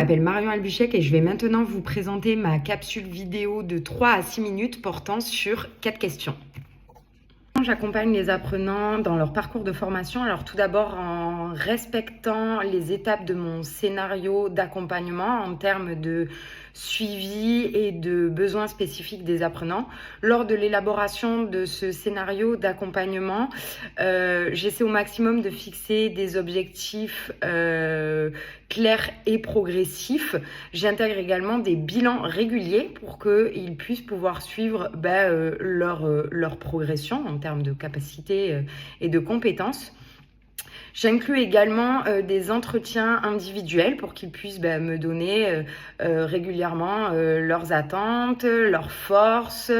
Je m'appelle Marion Albuchec et je vais maintenant vous présenter ma capsule vidéo de 3 à 6 minutes portant sur 4 questions. J'accompagne les apprenants dans leur parcours de formation. Alors tout d'abord en respectant les étapes de mon scénario d'accompagnement en termes de suivi et de besoins spécifiques des apprenants. Lors de l'élaboration de ce scénario d'accompagnement, j'essaie au maximum de fixer des objectifs clairs et progressifs. J'intègre également des bilans réguliers pour qu'ils puissent pouvoir suivre leur progression en termes de capacité et de compétences. J'inclus également des entretiens individuels pour qu'ils puissent me donner régulièrement leurs attentes, leurs forces,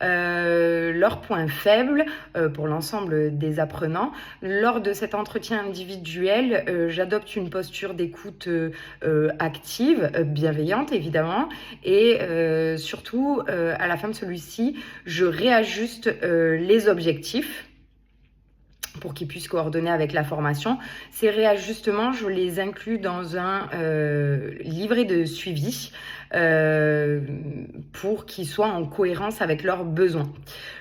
leurs points faibles pour l'ensemble des apprenants. Lors de cet entretien individuel, j'adopte une posture d'écoute active, bienveillante évidemment, et surtout à la fin de celui-ci, je réajuste les objectifs pour qu'ils puissent coordonner avec la formation. Ces réajustements, je les inclus dans un livret de suivi pour qu'ils soient en cohérence avec leurs besoins.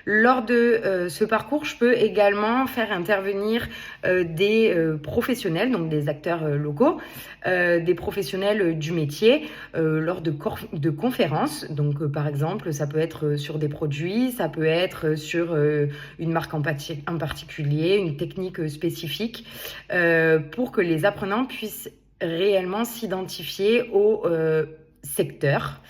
Lors de ce parcours, je peux également faire intervenir des professionnels, donc des acteurs locaux, des professionnels du métier lors de conférences. Donc par exemple, ça peut être sur des produits, ça peut être sur une marque en particulier, une technique spécifique, pour que les apprenants puissent réellement s'identifier au secteur.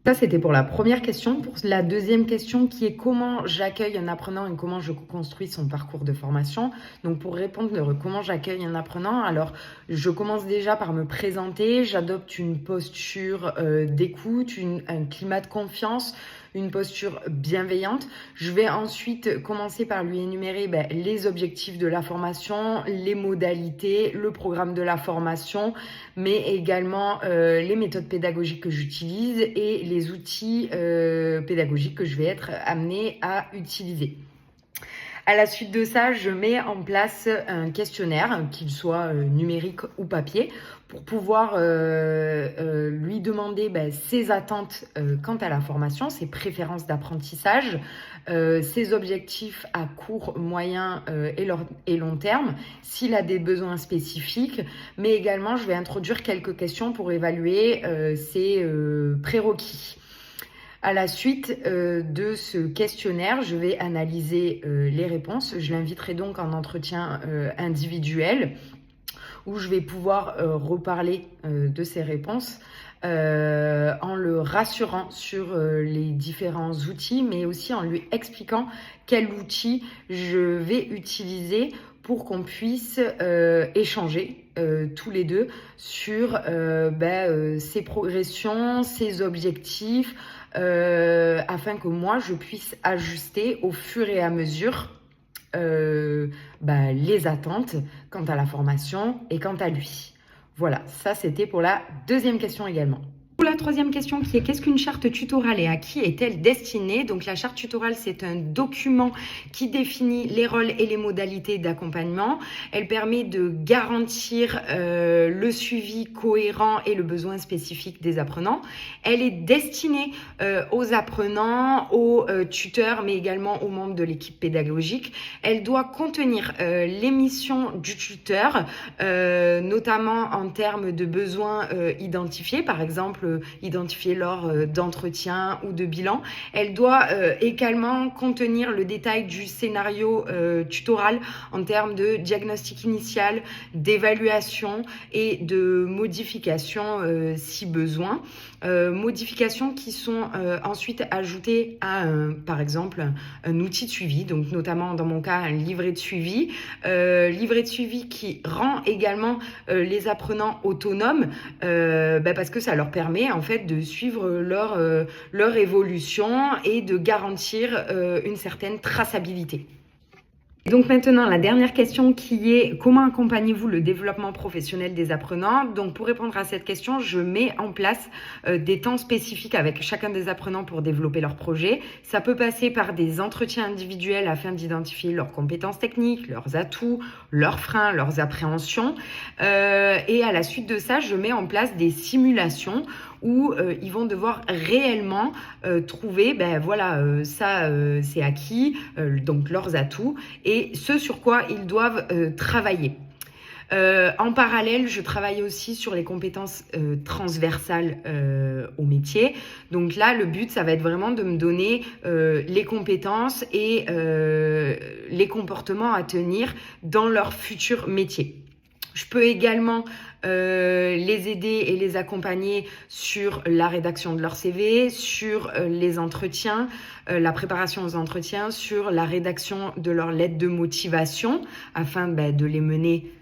Ça, c'était pour la première question. Pour la deuxième question, qui est comment j'accueille un apprenant et comment je construis son parcours de formation. Donc, pour répondre comment j'accueille un apprenant, alors je commence déjà par me présenter. J'adopte une posture d'écoute, un climat de confiance, une posture bienveillante. Je vais ensuite commencer par lui énumérer les objectifs de la formation, les modalités, le programme de la formation, mais également les méthodes pédagogiques que j'utilise et les outils pédagogiques que je vais être amenée à utiliser. À la suite de ça, je mets en place un questionnaire, qu'il soit numérique ou papier, pour pouvoir lui demander ses attentes quant à la formation, ses préférences d'apprentissage, ses objectifs à court, moyen et long terme, s'il a des besoins spécifiques, mais également je vais introduire quelques questions pour évaluer ses prérequis. À la suite de ce questionnaire, je vais analyser les réponses. Je l'inviterai donc en entretien individuel où je vais pouvoir reparler de ces réponses en le rassurant sur les différents outils, mais aussi en lui expliquant quel outil je vais utiliser pour qu'on puisse échanger tous les deux sur ses progressions, ses objectifs, afin que moi, je puisse ajuster au fur et à mesure les attentes quant à la formation et quant à lui. Voilà, ça c'était pour la deuxième question également. Pour la troisième question qui est qu'est-ce qu'une charte tutorale et à qui est-elle destinée? Donc la charte tutorale, c'est un document qui définit les rôles et les modalités d'accompagnement. Elle permet de garantir le suivi cohérent et le besoin spécifique des apprenants. Elle est destinée aux apprenants, aux tuteurs, mais également aux membres de l'équipe pédagogique. Elle doit contenir les missions du tuteur, notamment en termes de besoins identifiés, par exemple identifiée lors d'entretiens ou de bilan. Elle doit également contenir le détail du scénario tutoral en termes de diagnostic initial, d'évaluation et de modification si besoin. Modifications qui sont ensuite ajoutées à par exemple un outil de suivi, donc notamment dans mon cas un livret de suivi, qui rend également les apprenants autonomes parce que ça leur permet en fait de suivre leur évolution et de garantir une certaine traçabilité. Donc maintenant, la dernière question qui est comment accompagnez-vous le développement professionnel des apprenants? Donc pour répondre à cette question, je mets en place des temps spécifiques avec chacun des apprenants pour développer leur projet. Ça peut passer par des entretiens individuels afin d'identifier leurs compétences techniques, leurs atouts, leurs freins, leurs appréhensions. Et à la suite de ça, je mets en place des simulations où ils vont devoir réellement trouver, ça c'est acquis, donc leurs atouts, et ce sur quoi ils doivent travailler. En parallèle, je travaille aussi sur les compétences transversales au métier. Donc là, le but, ça va être vraiment de me donner les compétences et les comportements à tenir dans leur futur métier. Je peux également les aider et les accompagner sur la rédaction de leur CV, sur les entretiens, la préparation aux entretiens, sur la rédaction de leur lettre de motivation afin de les mener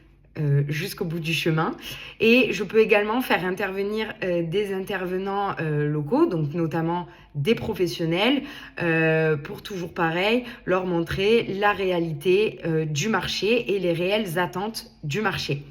jusqu'au bout du chemin. Et je peux également faire intervenir des intervenants locaux, donc notamment des professionnels, pour toujours pareil, leur montrer la réalité du marché et les réelles attentes du marché.